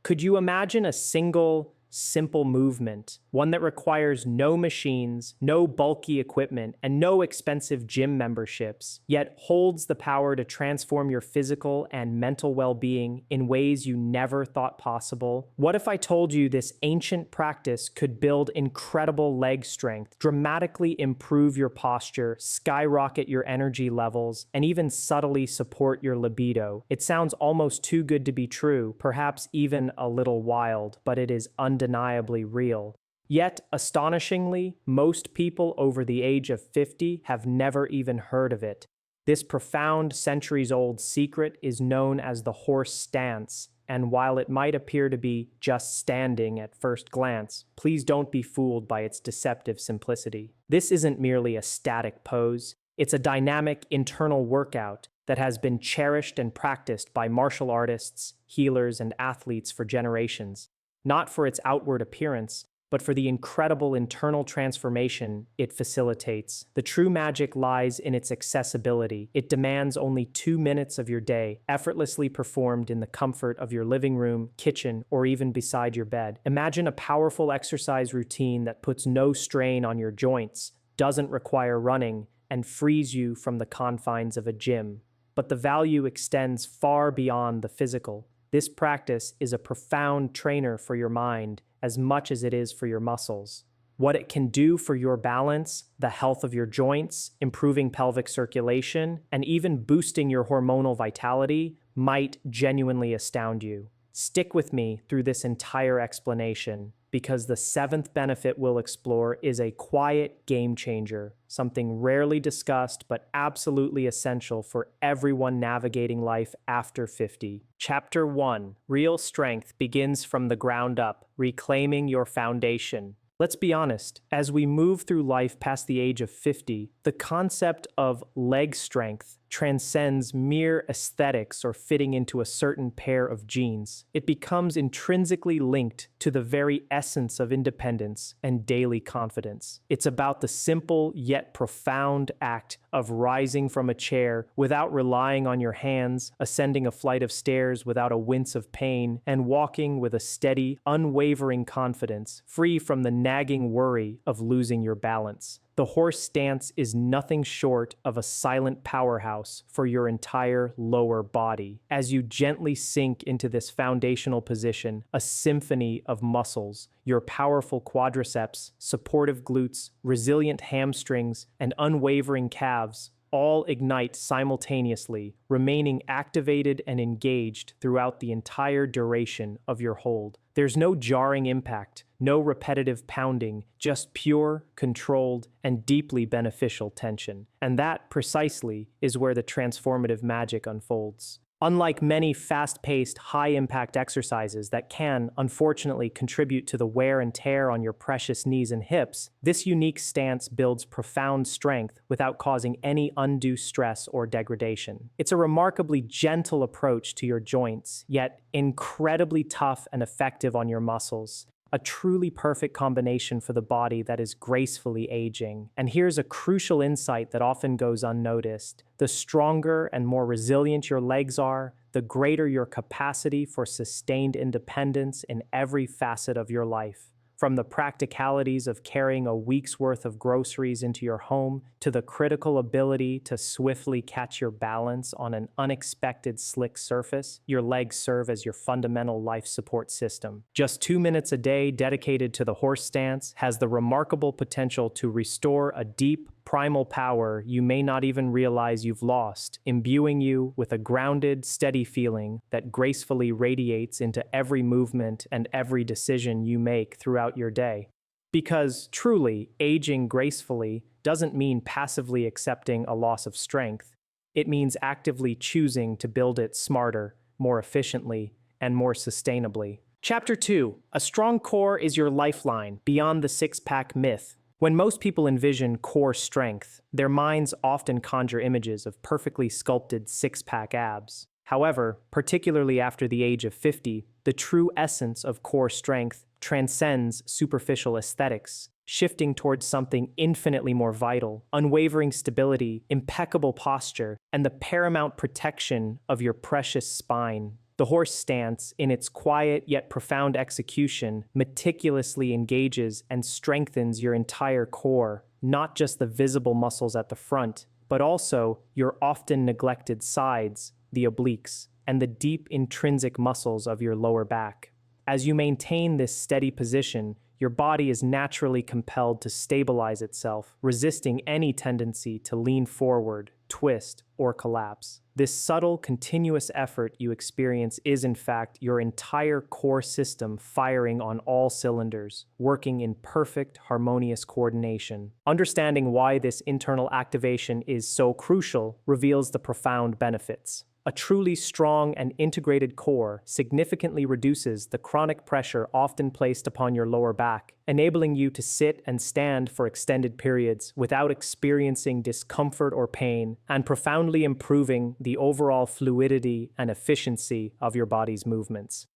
Could you imagine a single, simple movement, one that requires no machines, no bulky equipment, and no expensive gym memberships, yet holds the power to transform your physical and mental well-being in ways you never thought possible? What if I told you this ancient practice could build incredible leg strength, dramatically improve your posture, skyrocket your energy levels, and even subtly support your libido? It sounds almost too good to be true, perhaps even a little wild, but it is undeniably real. Yet, astonishingly, most people over the age of 50 have never even heard of it. This profound, centuries-old secret is known as the horse stance, and while it might appear to be just standing at first glance, please don't be fooled by its deceptive simplicity. This isn't merely a static pose, it's a dynamic internal workout that has been cherished and practiced by martial artists, healers, and athletes for generations. Not for its outward appearance, but for the incredible internal transformation it facilitates. The true magic lies in its accessibility. It demands only 2 minutes of your day, effortlessly performed in the comfort of your living room, kitchen, or even beside your bed. Imagine a powerful exercise routine that puts no strain on your joints, doesn't require running, and frees you from the confines of a gym. But the value extends far beyond the physical. This practice is a profound trainer for your mind as much as it is for your muscles. What it can do for your balance, the health of your joints, improving pelvic circulation, and even boosting your hormonal vitality might genuinely astound you. Stick with me through this entire explanation, because the 7th benefit we'll explore is a quiet game changer, something rarely discussed but absolutely essential for everyone navigating life after 50. Chapter 1: Real Strength Begins from the Ground Up, Reclaiming Your Foundation. Let's be honest, as we move through life past the age of 50, the concept of leg strength transcends mere aesthetics or fitting into a certain pair of jeans. It becomes intrinsically linked to the very essence of independence and daily confidence. It's about the simple yet profound act of rising from a chair without relying on your hands, ascending a flight of stairs without a wince of pain, and walking with a steady, unwavering confidence, free from the nagging worry of losing your balance. The horse stance is nothing short of a silent powerhouse for your entire lower body. As you gently sink into this foundational position, a symphony of muscles, your powerful quadriceps, supportive glutes, resilient hamstrings, and unwavering calves all ignite simultaneously, remaining activated and engaged throughout the entire duration of your hold. There's no jarring impact, no repetitive pounding, just pure, controlled, and deeply beneficial tension. And that, precisely, is where the transformative magic unfolds. Unlike many fast-paced, high-impact exercises that can, unfortunately, contribute to the wear and tear on your precious knees and hips, this unique stance builds profound strength without causing any undue stress or degradation. It's a remarkably gentle approach to your joints, yet incredibly tough and effective on your muscles. A truly perfect combination for the body that is gracefully aging. And here's a crucial insight that often goes unnoticed. The stronger and more resilient your legs are, the greater your capacity for sustained independence in every facet of your life. From the practicalities of carrying a week's worth of groceries into your home to the critical ability to swiftly catch your balance on an unexpected slick surface, your legs serve as your fundamental life support system. Just 2 minutes a day dedicated to the horse stance has the remarkable potential to restore a deep, primal power you may not even realize you've lost, imbuing you with a grounded, steady feeling that gracefully radiates into every movement and every decision you make throughout your day. Because, truly, aging gracefully doesn't mean passively accepting a loss of strength. It means actively choosing to build it smarter, more efficiently, and more sustainably. Chapter 2: A strong core is your lifeline, beyond the six-pack myth. When most people envision core strength, their minds often conjure images of perfectly sculpted six-pack abs. However, particularly after the age of 50, the true essence of core strength transcends superficial aesthetics, shifting towards something infinitely more vital: unwavering stability, impeccable posture, and the paramount protection of your precious spine. The horse stance, in its quiet yet profound execution, meticulously engages and strengthens your entire core, not just the visible muscles at the front, but also your often neglected sides, the obliques, and the deep intrinsic muscles of your lower back. As you maintain this steady position, your body is naturally compelled to stabilize itself, resisting any tendency to lean forward, twist, or collapse. This subtle, continuous effort you experience is, in fact, your entire core system firing on all cylinders, working in perfect, harmonious coordination. Understanding why this internal activation is so crucial reveals the profound benefits. A truly strong and integrated core significantly reduces the chronic pressure often placed upon your lower back, enabling you to sit and stand for extended periods without experiencing discomfort or pain, and profoundly improving the overall fluidity and efficiency of your body's movements.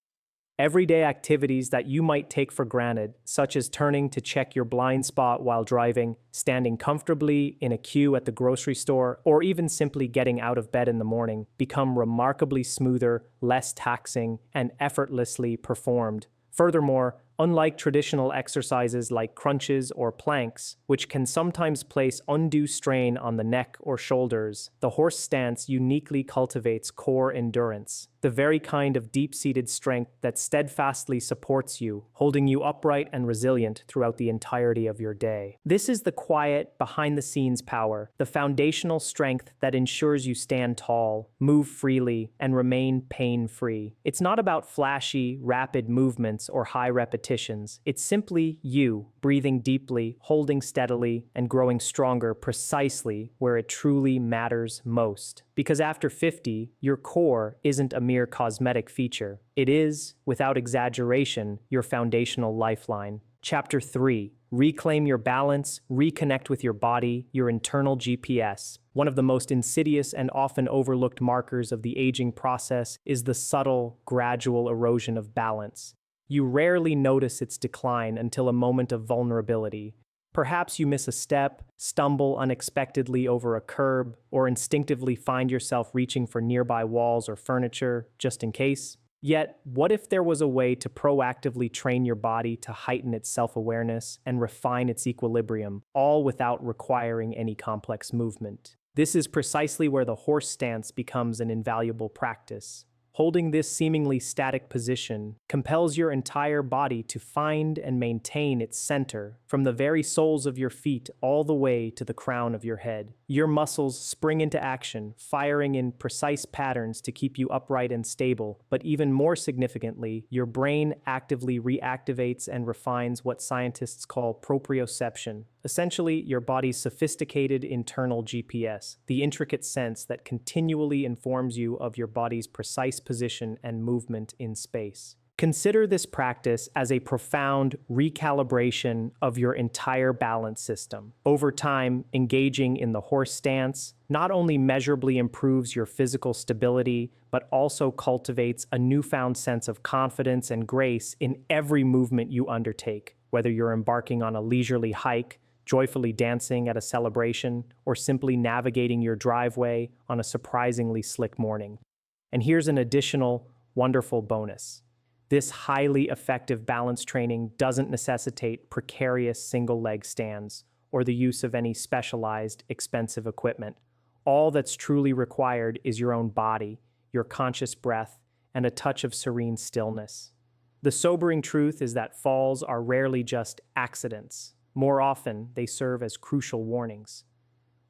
Everyday activities that you might take for granted, such as turning to check your blind spot while driving, standing comfortably in a queue at the grocery store, or even simply getting out of bed in the morning, become remarkably smoother, less taxing, and effortlessly performed. Furthermore, unlike traditional exercises like crunches or planks, which can sometimes place undue strain on the neck or shoulders, the horse stance uniquely cultivates core endurance, the very kind of deep-seated strength that steadfastly supports you, holding you upright and resilient throughout the entirety of your day. This is the quiet, behind-the-scenes power, the foundational strength that ensures you stand tall, move freely, and remain pain-free. It's not about flashy, rapid movements or high repetitions. It's simply you, breathing deeply, holding steadily, and growing stronger precisely where it truly matters most. Because after 50, your core isn't a mere cosmetic feature. It is, without exaggeration, your foundational lifeline. Chapter 3. Reclaim your balance, reconnect with your body, your internal GPS. One of the most insidious and often overlooked markers of the aging process is the subtle, gradual erosion of balance. You rarely notice its decline until a moment of vulnerability. Perhaps you miss a step, stumble unexpectedly over a curb, or instinctively find yourself reaching for nearby walls or furniture, just in case. Yet, what if there was a way to proactively train your body to heighten its self-awareness and refine its equilibrium, all without requiring any complex movement? This is precisely where the horse stance becomes an invaluable practice. Holding this seemingly static position compels your entire body to find and maintain its center, from the very soles of your feet all the way to the crown of your head. Your muscles spring into action, firing in precise patterns to keep you upright and stable, but even more significantly, your brain actively reactivates and refines what scientists call proprioception. Essentially, your body's sophisticated internal GPS, the intricate sense that continually informs you of your body's precise position and movement in space. Consider this practice as a profound recalibration of your entire balance system. Over time, engaging in the horse stance not only measurably improves your physical stability, but also cultivates a newfound sense of confidence and grace in every movement you undertake, whether you're embarking on a leisurely hike, joyfully dancing at a celebration, or simply navigating your driveway on a surprisingly slick morning. And here's an additional, wonderful bonus. This highly effective balance training doesn't necessitate precarious single-leg stands or the use of any specialized, expensive equipment. All that's truly required is your own body, your conscious breath, and a touch of serene stillness. The sobering truth is that falls are rarely just accidents. More often, they serve as crucial warnings.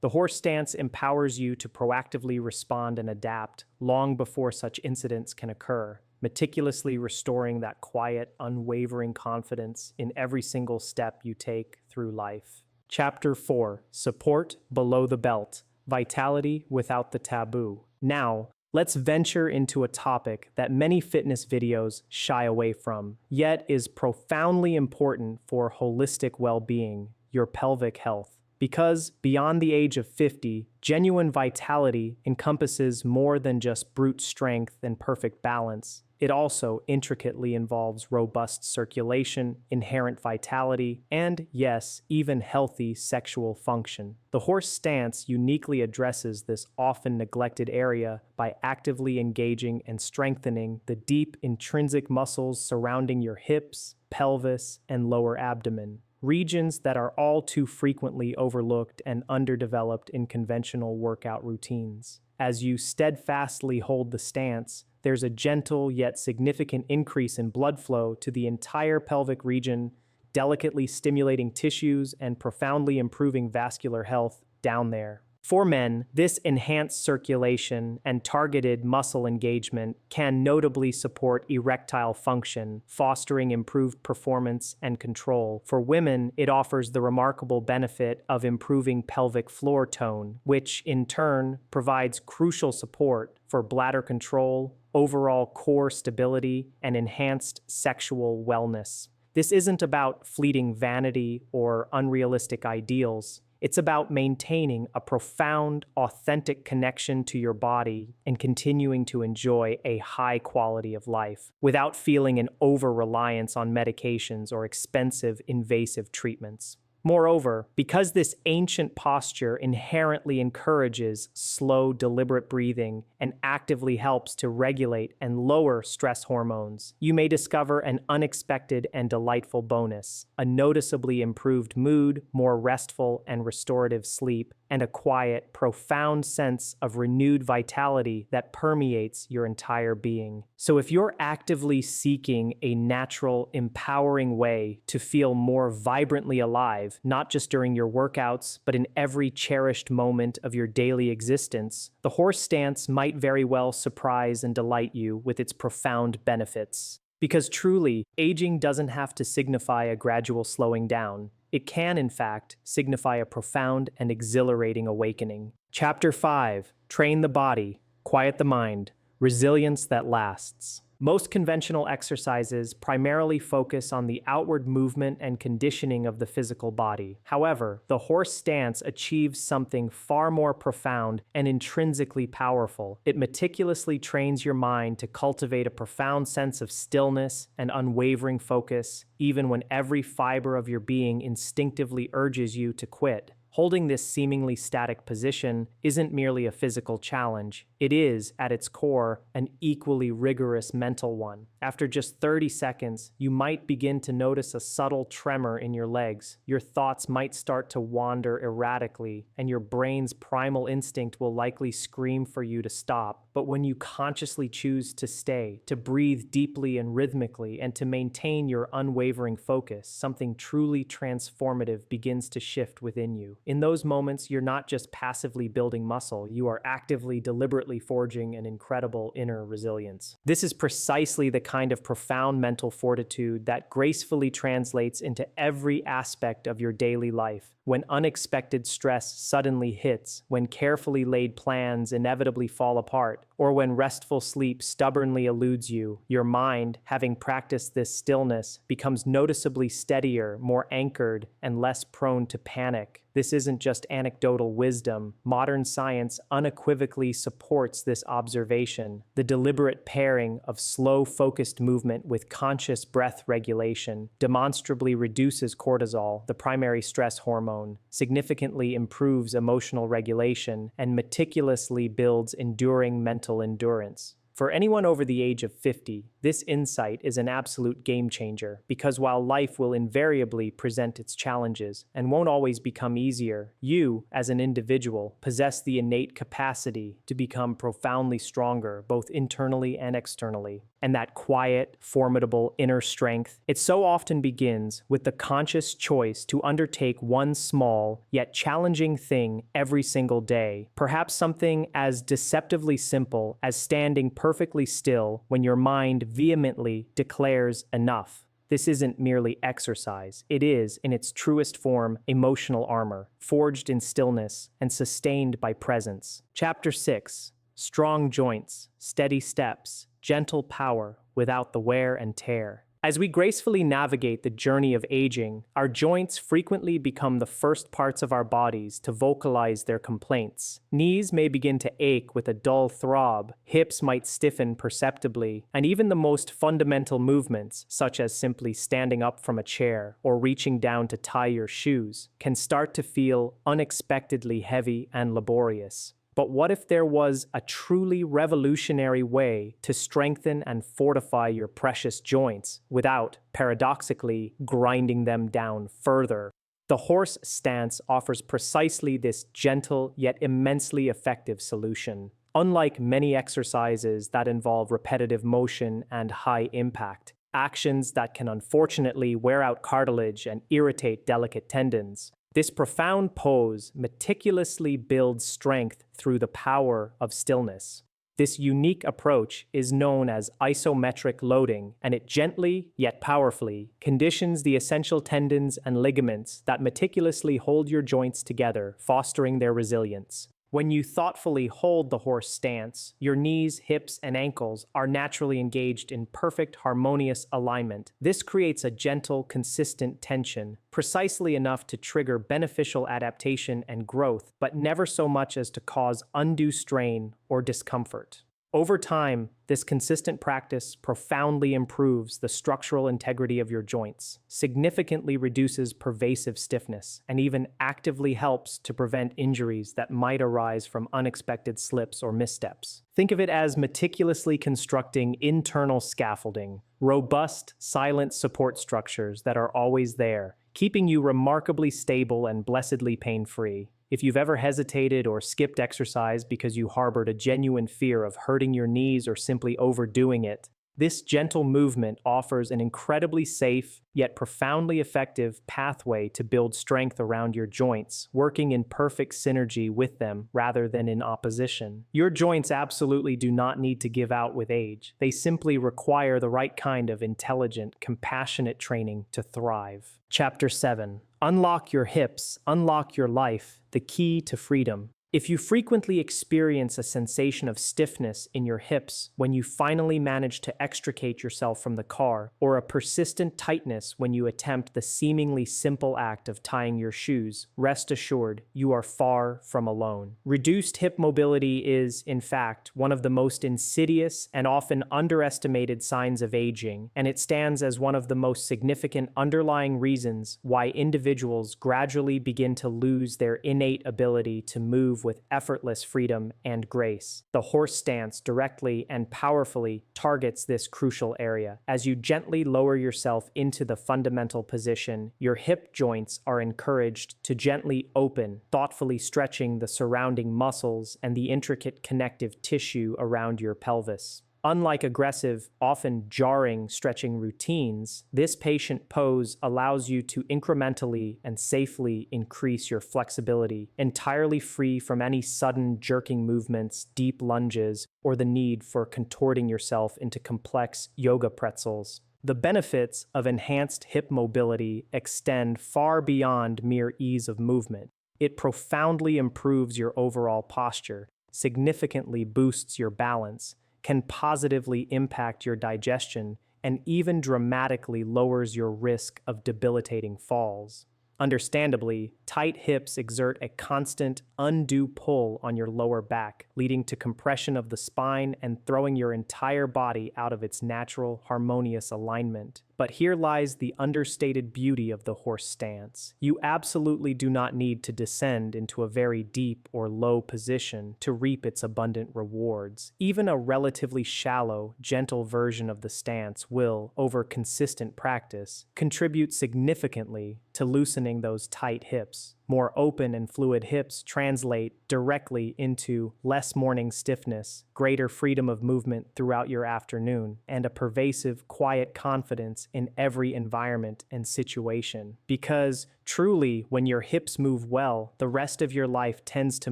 The horse stance empowers you to proactively respond and adapt long before such incidents can occur, meticulously restoring that quiet, unwavering confidence in every single step you take through life. Chapter 4. Support below the belt. Vitality without the taboo. Now, let's venture into a topic that many fitness videos shy away from, yet is profoundly important for holistic well-being, your pelvic health. Because beyond the age of 50, genuine vitality encompasses more than just brute strength and perfect balance. it also intricately involves robust circulation, inherent vitality, and, yes, even healthy sexual function. The horse stance uniquely addresses this often neglected area by actively engaging and strengthening the deep intrinsic muscles surrounding your hips, pelvis, and lower abdomen, regions that are all too frequently overlooked and underdeveloped in conventional workout routines. As you steadfastly hold the stance, there's a gentle yet significant increase in blood flow to the entire pelvic region, delicately stimulating tissues and profoundly improving vascular health down there. For men, this enhanced circulation and targeted muscle engagement can notably support erectile function, fostering improved performance and control. For women, it offers the remarkable benefit of improving pelvic floor tone, which in turn provides crucial support for bladder control, overall core stability, and enhanced sexual wellness. This isn't about fleeting vanity or unrealistic ideals. It's about maintaining a profound, authentic connection to your body and continuing to enjoy a high quality of life without feeling an over-reliance on medications or expensive, invasive treatments. Moreover, because this ancient posture inherently encourages slow, deliberate breathing and actively helps to regulate and lower stress hormones, you may discover an unexpected and delightful bonus: a noticeably improved mood, more restful and restorative sleep, and a quiet, profound sense of renewed vitality that permeates your entire being. So if you're actively seeking a natural, empowering way to feel more vibrantly alive, not just during your workouts, but in every cherished moment of your daily existence, the horse stance might very well surprise and delight you with its profound benefits. Because truly, aging doesn't have to signify a gradual slowing down. It can, in fact, signify a profound and exhilarating awakening. Chapter 5: Train the Body, Quiet the Mind, Resilience that Lasts. Most conventional exercises primarily focus on the outward movement and conditioning of the physical body. However, the horse stance achieves something far more profound and intrinsically powerful. It meticulously trains your mind to cultivate a profound sense of stillness and unwavering focus, even when every fiber of your being instinctively urges you to quit. Holding this seemingly static position isn't merely a physical challenge. It is, at its core, an equally rigorous mental one. After just 30 seconds, you might begin to notice a subtle tremor in your legs. Your thoughts might start to wander erratically, and your brain's primal instinct will likely scream for you to stop. But when you consciously choose to stay, to breathe deeply and rhythmically, and to maintain your unwavering focus, something truly transformative begins to shift within you. In those moments, you're not just passively building muscle, you are actively, deliberately forging an incredible inner resilience. This is precisely the kind of profound mental fortitude that gracefully translates into every aspect of your daily life. When unexpected stress suddenly hits, when carefully laid plans inevitably fall apart, or when restful sleep stubbornly eludes you, your mind, having practiced this stillness, becomes noticeably steadier, more anchored, and less prone to panic. This isn't just anecdotal wisdom. Modern science unequivocally supports this observation. The deliberate pairing of slow, focused movement with conscious breath regulation demonstrably reduces cortisol, the primary stress hormone, significantly improves emotional regulation, and meticulously builds enduring mental endurance. For anyone over the age of 50, this insight is an absolute game changer, because while life will invariably present its challenges and won't always become easier, you, as an individual, possess the innate capacity to become profoundly stronger, both internally and externally. And that quiet, formidable inner strength, it so often begins with the conscious choice to undertake one small yet challenging thing every single day. Perhaps something as deceptively simple as standing perfectly still when your mind vehemently declares enough. This isn't merely exercise. It is, in its truest form, emotional armor, forged in stillness and sustained by presence. Chapter 6: Strong Joints, Steady Steps, Gentle Power Without the Wear and Tear. As we gracefully navigate the journey of aging, our joints frequently become the first parts of our bodies to vocalize their complaints. Knees may begin to ache with a dull throb, hips might stiffen perceptibly, and even the most fundamental movements, such as simply standing up from a chair or reaching down to tie your shoes, can start to feel unexpectedly heavy and laborious. But what if there was a truly revolutionary way to strengthen and fortify your precious joints without, paradoxically, grinding them down further? The horse stance offers precisely this gentle yet immensely effective solution. Unlike many exercises that involve repetitive motion and high impact, actions that can unfortunately wear out cartilage and irritate delicate tendons, this profound pose meticulously builds strength through the power of stillness. This unique approach is known as isometric loading, and it gently, yet powerfully, conditions the essential tendons and ligaments that meticulously hold your joints together, fostering their resilience. When you thoughtfully hold the horse stance, your knees, hips, and ankles are naturally engaged in perfect harmonious alignment. This creates a gentle, consistent tension, precisely enough to trigger beneficial adaptation and growth, but never so much as to cause undue strain or discomfort. Over time, this consistent practice profoundly improves the structural integrity of your joints, significantly reduces pervasive stiffness, and even actively helps to prevent injuries that might arise from unexpected slips or missteps. Think of it as meticulously constructing internal scaffolding, robust, silent support structures that are always there, keeping you remarkably stable and blessedly pain-free. If you've ever hesitated or skipped exercise because you harbored a genuine fear of hurting your knees or simply overdoing it, this gentle movement offers an incredibly safe, yet profoundly effective pathway to build strength around your joints, working in perfect synergy with them rather than in opposition. Your joints absolutely do not need to give out with age. They simply require the right kind of intelligent, compassionate training to thrive. Chapter 7. Unlock your hips, unlock your life, the key to freedom. If you frequently experience a sensation of stiffness in your hips when you finally manage to extricate yourself from the car, or a persistent tightness when you attempt the seemingly simple act of tying your shoes, rest assured you are far from alone. Reduced hip mobility is, in fact, one of the most insidious and often underestimated signs of aging, and it stands as one of the most significant underlying reasons why individuals gradually begin to lose their innate ability to move with effortless freedom and grace. The horse stance directly and powerfully targets this crucial area. As you gently lower yourself into the fundamental position, your hip joints are encouraged to gently open, thoughtfully stretching the surrounding muscles and the intricate connective tissue around your pelvis. Unlike aggressive, often jarring stretching routines, this patient pose allows you to incrementally and safely increase your flexibility, entirely free from any sudden jerking movements, deep lunges, or the need for contorting yourself into complex yoga pretzels. The benefits of enhanced hip mobility extend far beyond mere ease of movement. It profoundly improves your overall posture, significantly boosts your balance, can positively impact your digestion, and even dramatically lowers your risk of debilitating falls. Understandably, tight hips exert a constant, undue pull on your lower back, leading to compression of the spine and throwing your entire body out of its natural, harmonious alignment. But here lies the understated beauty of the horse stance. You absolutely do not need to descend into a very deep or low position to reap its abundant rewards. Even a relatively shallow, gentle version of the stance will, over consistent practice, contribute significantly to loosening those tight hips. More open and fluid hips translate directly into less morning stiffness, greater freedom of movement throughout your afternoon, and a pervasive, quiet confidence in every environment and situation. Because, truly, when your hips move well, the rest of your life tends to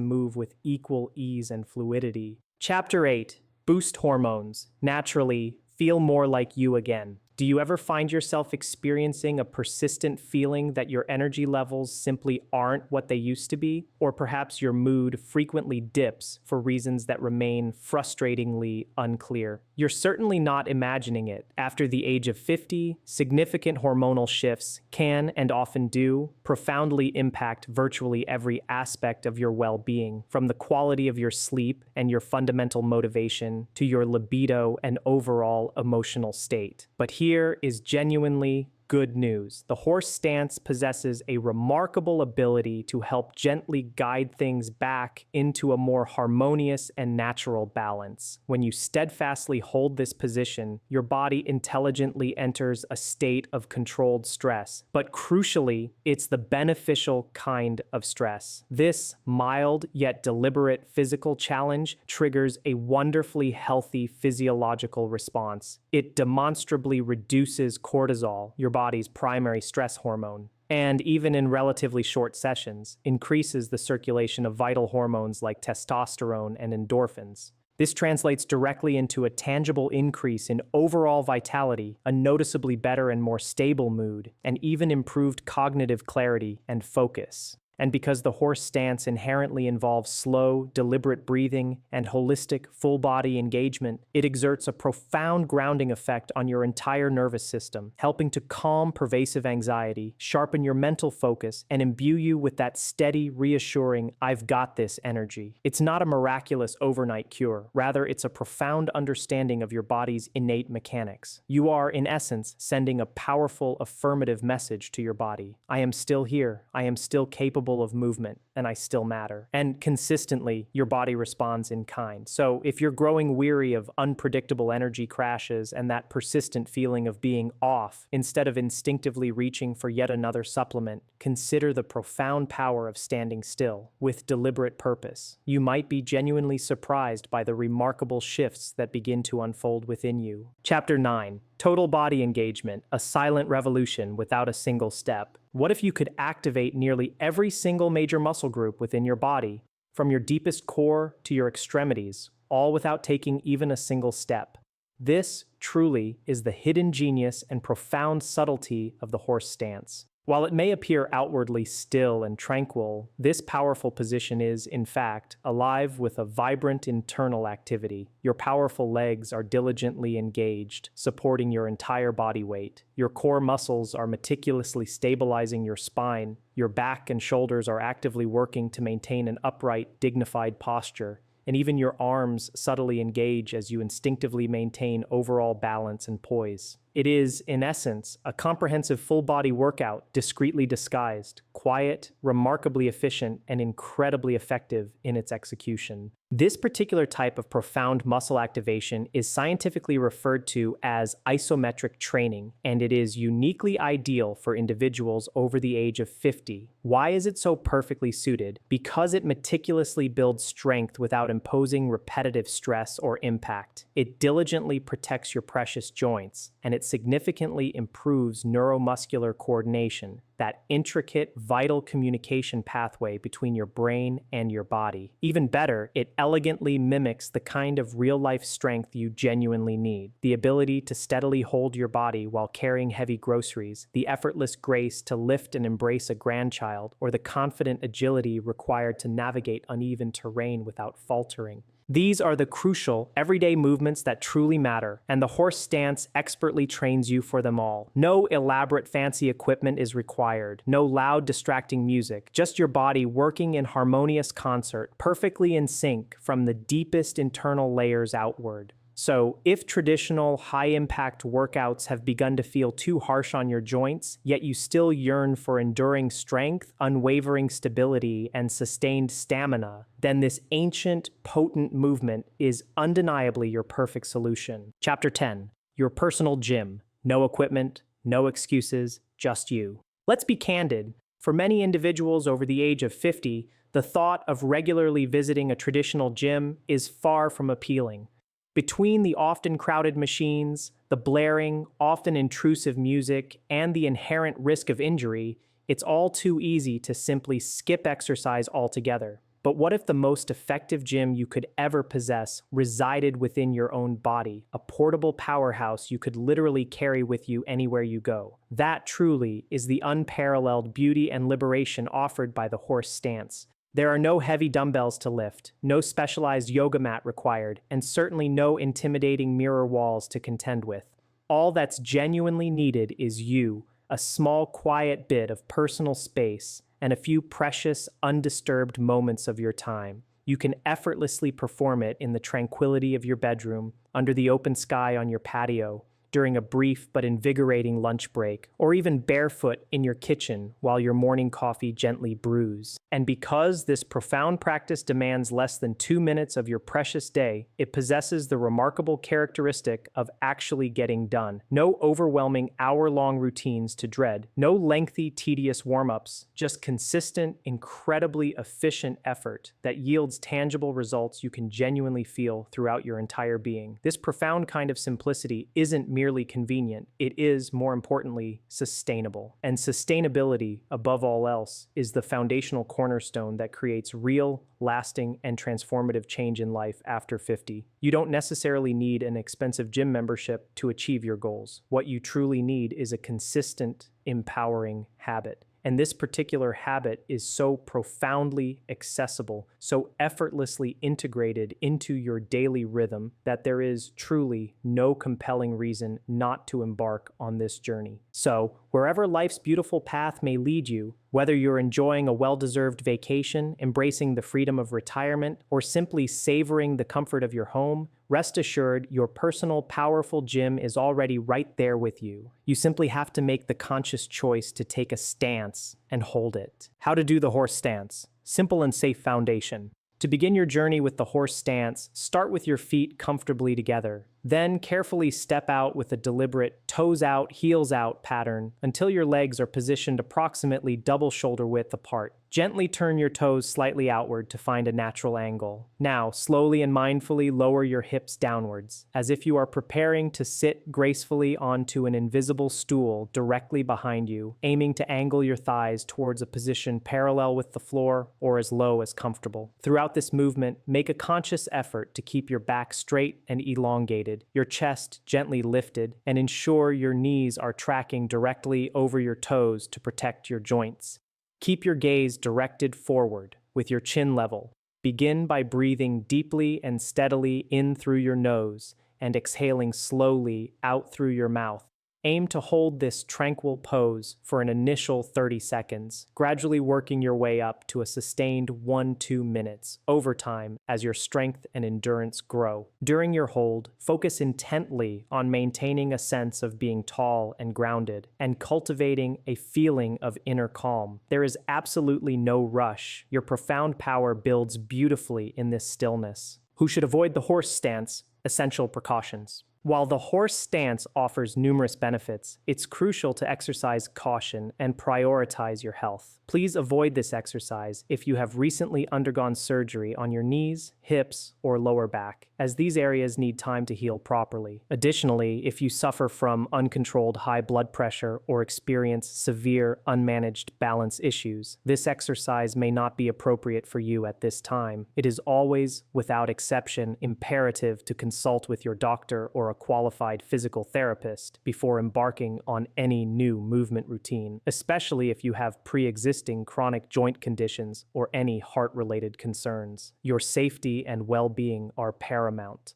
move with equal ease and fluidity. Chapter 8. Boost hormones. Naturally, feel more like you again. Do you ever find yourself experiencing a persistent feeling that your energy levels simply aren't what they used to be? Or perhaps your mood frequently dips for reasons that remain frustratingly unclear? You're certainly not imagining it. After the age of 50, significant hormonal shifts can, and often do, profoundly impact virtually every aspect of your well-being, from the quality of your sleep and your fundamental motivation to your libido and overall emotional state. But here is genuinely good news. The horse stance possesses a remarkable ability to help gently guide things back into a more harmonious and natural balance. When you steadfastly hold this position, your body intelligently enters a state of controlled stress. But crucially, it's the beneficial kind of stress. This mild yet deliberate physical challenge triggers a wonderfully healthy physiological response. It demonstrably reduces cortisol, your body's primary stress hormone, and even in relatively short sessions, increases the circulation of vital hormones like testosterone and endorphins. This translates directly into a tangible increase in overall vitality, a noticeably better and more stable mood, and even improved cognitive clarity and focus. And because the horse stance inherently involves slow, deliberate breathing and holistic, full-body engagement, it exerts a profound grounding effect on your entire nervous system, helping to calm pervasive anxiety, sharpen your mental focus, and imbue you with that steady, reassuring, "I've got this" energy. It's not a miraculous overnight cure. Rather, it's a profound understanding of your body's innate mechanics. You are, in essence, sending a powerful, affirmative message to your body. I am still here. I am still capable of movement, and I still matter. And consistently, your body responds in kind. So if you're growing weary of unpredictable energy crashes and that persistent feeling of being off, instead of instinctively reaching for yet another supplement, consider the profound power of standing still with deliberate purpose. You might be genuinely surprised by the remarkable shifts that begin to unfold within you. Chapter 9. Total body engagement, a silent revolution without a single step. What if you could activate nearly every single major muscle group within your body, from your deepest core to your extremities, all without taking even a single step? This, truly, is the hidden genius and profound subtlety of the horse stance. While it may appear outwardly still and tranquil, this powerful position is, in fact, alive with a vibrant internal activity. Your powerful legs are diligently engaged, supporting your entire body weight. Your core muscles are meticulously stabilizing your spine. Your back and shoulders are actively working to maintain an upright, dignified posture. And even your arms subtly engage as you instinctively maintain overall balance and poise. It is, in essence, a comprehensive full-body workout, discreetly disguised, quiet, remarkably efficient, and incredibly effective in its execution. This particular type of profound muscle activation is scientifically referred to as isometric training, and it is uniquely ideal for individuals over the age of 50. Why is it so perfectly suited? Because it meticulously builds strength without imposing repetitive stress or impact. It diligently protects your precious joints, and it significantly improves neuromuscular coordination, that intricate, vital communication pathway between your brain and your body. Even better, it elegantly mimics the kind of real-life strength you genuinely need. The ability to steadily hold your body while carrying heavy groceries, the effortless grace to lift and embrace a grandchild, or the confident agility required to navigate uneven terrain without faltering. These are the crucial, everyday movements that truly matter, and the horse stance expertly trains you for them all. No elaborate fancy equipment is required, no loud distracting music, just your body working in harmonious concert, perfectly in sync from the deepest internal layers outward. So, if traditional, high-impact workouts have begun to feel too harsh on your joints, yet you still yearn for enduring strength, unwavering stability, and sustained stamina, then this ancient, potent movement is undeniably your perfect solution. Chapter 10. Your personal gym. No equipment, no excuses, just you. Let's be candid. For many individuals over the age of 50, the thought of regularly visiting a traditional gym is far from appealing. Between the often crowded machines, the blaring, often intrusive music, and the inherent risk of injury, it's all too easy to simply skip exercise altogether. But what if the most effective gym you could ever possess resided within your own body, a portable powerhouse you could literally carry with you anywhere you go? That truly is the unparalleled beauty and liberation offered by the horse stance. There are no heavy dumbbells to lift, no specialized yoga mat required, and certainly no intimidating mirror walls to contend with. All that's genuinely needed is you, a small, quiet bit of personal space, and a few precious, undisturbed moments of your time. You can effortlessly perform it in the tranquility of your bedroom, under the open sky on your patio, during a brief but invigorating lunch break, or even barefoot in your kitchen while your morning coffee gently brews. And because this profound practice demands less than 2 minutes of your precious day, it possesses the remarkable characteristic of actually getting done. No overwhelming hour-long routines to dread, no lengthy, tedious warm-ups, just consistent, incredibly efficient effort that yields tangible results you can genuinely feel throughout your entire being. This profound kind of simplicity isn't merely convenient, it is, more importantly, sustainable. And sustainability, above all else, is the foundational cornerstone that creates real, lasting, and transformative change in life after 50. You don't necessarily need an expensive gym membership to achieve your goals. What you truly need is a consistent, empowering habit. And this particular habit is so profoundly accessible, so effortlessly integrated into your daily rhythm that there is truly no compelling reason not to embark on this journey. So, wherever life's beautiful path may lead you, whether you're enjoying a well-deserved vacation, embracing the freedom of retirement, or simply savoring the comfort of your home, rest assured your personal, powerful gym is already right there with you. You simply have to make the conscious choice to take a stance and hold it. How to do the horse stance. Simple and safe foundation. To begin your journey with the horse stance, start with your feet comfortably together. Then carefully step out with a deliberate toes out, heels out pattern until your legs are positioned approximately double shoulder width apart. Gently turn your toes slightly outward to find a natural angle. Now, slowly and mindfully lower your hips downwards, as if you are preparing to sit gracefully onto an invisible stool directly behind you, aiming to angle your thighs towards a position parallel with the floor or as low as comfortable. Throughout this movement, make a conscious effort to keep your back straight and elongated, your chest gently lifted, and ensure your knees are tracking directly over your toes to protect your joints. Keep your gaze directed forward, with your chin level. Begin by breathing deeply and steadily in through your nose and exhaling slowly out through your mouth. Aim to hold this tranquil pose for an initial 30 seconds, gradually working your way up to a sustained 1-2 minutes over time as your strength and endurance grow. During your hold, focus intently on maintaining a sense of being tall and grounded and cultivating a feeling of inner calm. There is absolutely no rush. Your profound power builds beautifully in this stillness. Who should avoid the horse stance? Essential precautions. While the horse stance offers numerous benefits, it's crucial to exercise caution and prioritize your health. Please avoid this exercise if you have recently undergone surgery on your knees, hips, or lower back, as these areas need time to heal properly. Additionally, if you suffer from uncontrolled high blood pressure or experience severe unmanaged balance issues, this exercise may not be appropriate for you at this time. It is always, without exception, imperative to consult with your doctor or a qualified physical therapist before embarking on any new movement routine, especially if you have pre-existing chronic joint conditions or any heart-related concerns. Your safety and well-being are paramount.